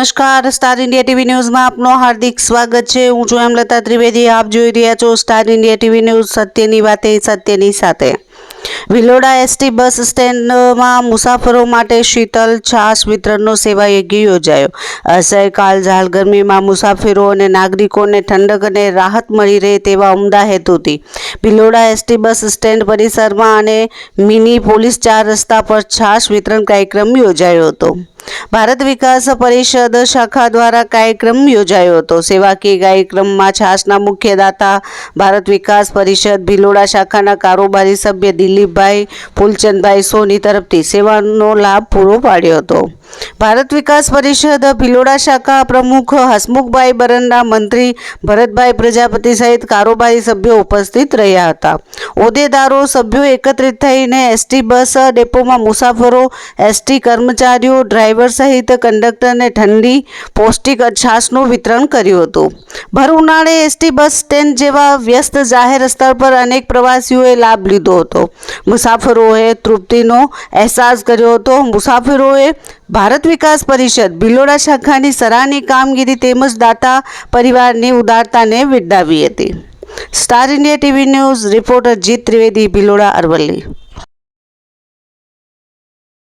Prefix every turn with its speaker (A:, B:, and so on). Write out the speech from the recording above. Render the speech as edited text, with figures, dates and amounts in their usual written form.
A: નમસ્કાર, star India TV ન્યૂઝમાં આપનું હાર્દિક સ્વાગત છે। હું છું હેમલતા ત્રિવેદી। આપ જોઈ રહ્યા છો સ્ટાર ઇન્ડિયા ટીવી ન્યૂઝ, સત્યની વાતે સત્યની સાથે। ભિલોડા એસટી બસ સ્ટેન્ડમાં મુસાફરો માટે શીતલ છાશ વિતરણનો સેવા યજ્ઞ યોજાયો। અસહ્ય કાળઝાળ ગરમીમાં મુસાફરો અને નાગરિકોને ઠંડક અને રાહત મળી રહે તેવા ઉમદા હેતુથી ભિલોડા એસટી બસ સ્ટેન્ડ પરિસરમાં અને મિની પોલીસ 4 રસ્તા પર છાશ વિતરણ કાર્યક્રમ યોજાયો હતો। ભારત વિકાસ પરિષદ શાખા દ્વારા કાર્યક્રમ યોજાયો હતો। સેવાકીય કાર્યક્રમમાં છાશના મુખ્ય દાતા ભારત વિકાસ પરિષદ ભિલોડા શાખાના કારોબારી સભ્ય દિલીપભાઈ ફૂલચંદભાઈ સોની તરફથી સેવાનો લાભ પૂરો પાડ્યો હતો। ભારત વિકાસ પરિષદ ભિલોડા શાખા પ્રમુખ હસમુખભાઈ બરંડા, મંત્રી ભરતભાઈ પ્રજાપતિ સહિત કારોબારી સભ્યો ઉપસ્થિત રહ્યા હતા। હોદ્દેદારો, સભ્યો એકત્રિત થઈને એસટી બસ ડેપોમાં મુસાફરો, એસટી કર્મચારીઓ, ડ્રાઈવર સહિત કંડક્ટરને ઠંડી પૌષ્ટિક છાશનું વિતરણ કર્યું હતું। ભર ઉનાળે એસટી બસ સ્ટેન્ડ જેવા વ્યસ્ત જાહેર સ્થળ પર અનેક પ્રવાસીઓએ લાભ લીધો હતો। મુસાફરોએ તૃપ્તિનો અહેસાસ કર્યો હતો। મુસાફરોએ ભારત વિકાસ પરિષદ ભિલોડા શાખાની સરાહનીય કામગીરી તેમજ દાતા પરિવારની ઉદારતાને બિરદાવી હતી। Star India TV news reporter જીત ત્રિવેદી, ભિલોડા, અરવલ્લી।